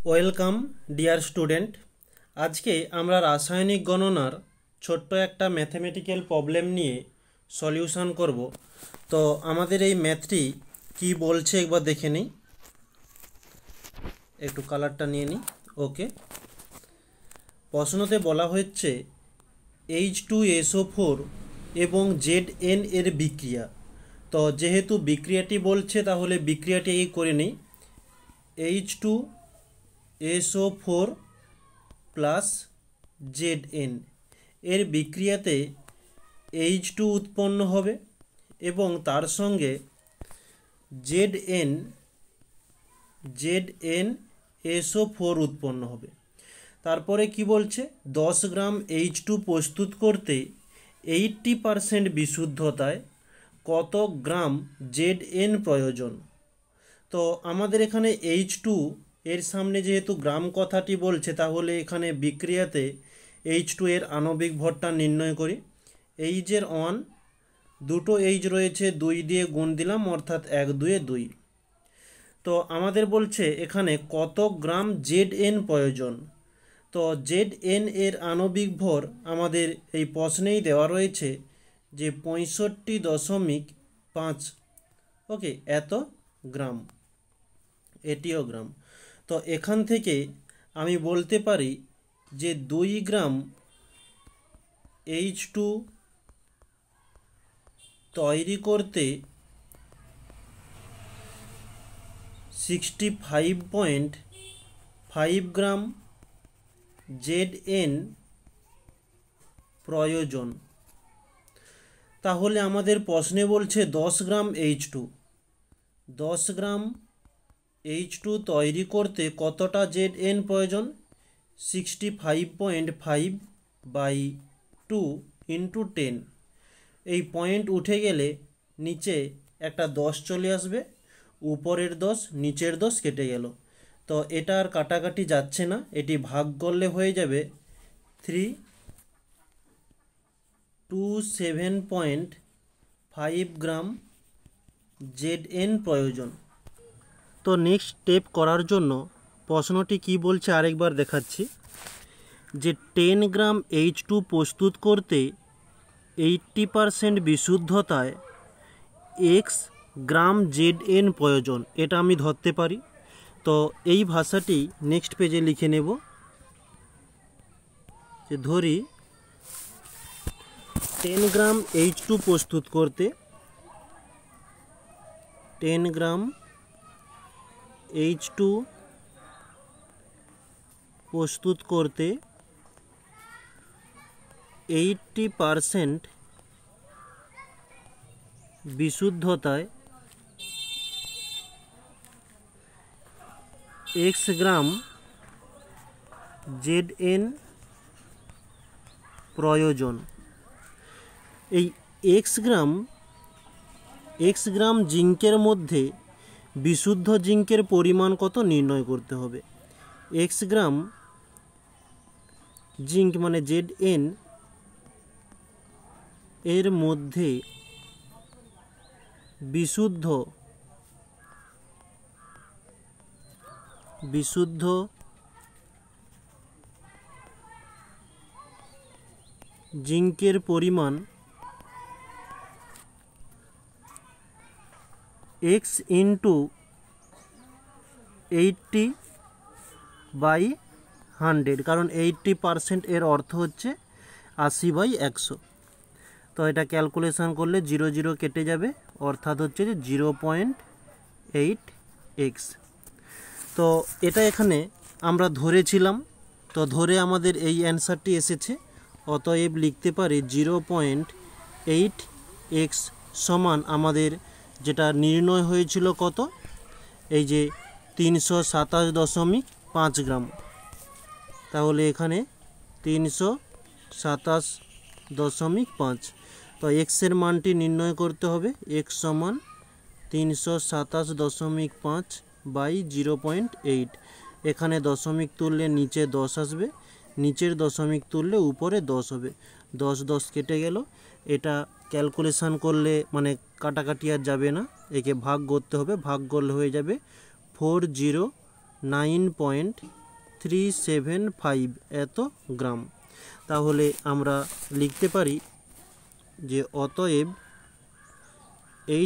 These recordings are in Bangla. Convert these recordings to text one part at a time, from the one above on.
Welcome dear student. আজকে আমরা রাসায়নিক গণনার ছোট্ট একটা ম্যাথমেটিক্যাল প্রবলেম নিয়ে সলিউশন করব। তো আমাদের এই ম্যাথটি কি বলছে একবার দেখে নিই। একটু কালারটা নিয়ে নিই। ওকে, প্রশ্নতে বলা হচ্ছে H2SO4 এবং ZN এর বিক্রিয়া। তো যেহেতু বিক্রিয়াটি বলছে তাহলে বিক্রিয়াটি করে নিই। H2SO4 প্লাস ZN এর বিক্রিয়াতে H2 উৎপন্ন হবে এবং তার সঙ্গে ZnSO4 উৎপন্ন হবে। তারপরে কি বলছে, 10 গ্রাম H2 প্রস্তুত করতে 80% বিশুদ্ধতায় কত গ্রাম Zn প্রয়োজন। তো আমাদের এখানে H2 এর সামনে যেহেতু গ্রাম কথাটি বলছে, তাহলে এখানে বিক্রিয়াতে H2 এর আণবিক ভরটা নির্ণয় করি। H এর 1, দুটো H রয়েছে, 2 দিয়ে গুণ দিলাম, অর্থাৎ 1 2 2। তো আমাদের বলছে এখানে কত গ্রাম Zn প্রয়োজন। তো Zn এর আণবিক ভর আমাদের এই প্রশ্নেই দেওয়া রয়েছে যে 65.5। ওকে, এত গ্রাম, এটিও গ্রাম। তো এখান থেকে আমি বলতে পারি যে 2 গ্রাম H2 তৈরি করতে 65.5 গ্রাম Zn প্রয়োজন। তাহলে আমাদের প্রশ্নে বলছে 10 গ্রাম H2, 10 গ্রাম H2 তৈরি করতে কতটা Zn প্রয়োজন। 65.5/2 ইন্টু 10। এই পয়েন্ট উঠে গেলে নিচে একটা 10 চলে আসবে, উপরের 10 নিচের 10 কেটে গেল। তো এটা আর কাটাকাটি যাচ্ছে না, এটি ভাগ করলে হয়ে যাবে 327.5 গ্রাম Zn প্রয়োজন। তো নেক্সট স্টেপ করার জন্য প্রশ্নটি কি বলছে আরেকবার দেখাচ্ছি, যে 10 গ্রাম H2 প্রস্তুত করতে 80% বিশুদ্ধতায় x গ্রাম Zn প্রয়োজন। এটা আমি ধরতে পারি। তো এই ভাষাটি নেক্সট পেজে লিখে নেব, যে ধরি 10 গ্রাম H2 প্রস্তুত করতে 10 গ্রাম H2 প্রস্তুত করতে 80% বিশুদ্ধতায় x গ্রাম Zn প্রয়োজন। এই x গ্রাম জিঙ্কের মধ্যে বিশুদ্ধ জিঙ্কের পরিমাণ কত নির্ণয় করতে হবে। x গ্রাম জিঙ্ক মানে Zn এর মধ্যে বিশুদ্ধ জিঙ্কের পরিমাণ x ইন্টু 80/100, কারণ 80% এর অর্থ হচ্ছে 80/100। তো এটা ক্যালকুলেশন করলে 0 0 কেটে যাবে, অর্থাৎ হচ্ছে যে 0.8x। তো এটা এখানে আমরা ধরেছিলাম, তো ধরে আমাদের এই অ্যান্সারটি এসেছে। অতএব লিখতে পারি 0.8x সমান আমাদের যেটা নির্ণয় হয়েছিল কত, এই যে 327.5 গ্রাম। তাহলে এখানে 327.5। তো এক্সের মানটি নির্ণয় করতে হবে। এক্স সমান 327.5/0.8। এখানে দশমিক তুললে নিচে 10 আসবে, নিচের দশমিক তুললে উপরে 10 হবে। 10 10 কেটে গেল। এটা ক্যালকুলেশন করলে মানে কাটাকাটি আর যাবে না, একে ভাগ করতে হবে। ভাগ করলে হয়ে যাবে 40 9.375 এত গ্রাম। তাহলে আমরা লিখতে পারি যে অতএব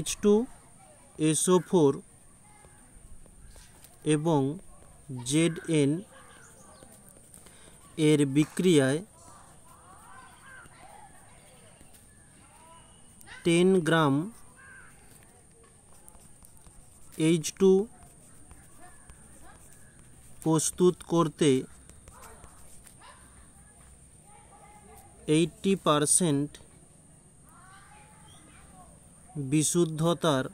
H2SO4 এবং Zn এর বিক্রিয়ায় 10 গ্রাম H2 প্রস্তুত করতে 80% বিশুদ্ধতার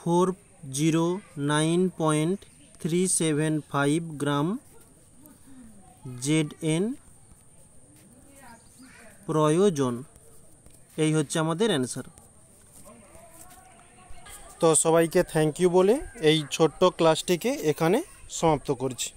409.375 গ্রাম Zn প্রয়োজন। এই হচ্ছে আমাদের অ্যান্সার। তো সবাইকে থ্যাংক ইউ বলে এই ছোট্ট ক্লাসটিকে এখানে সমাপ্ত করছি।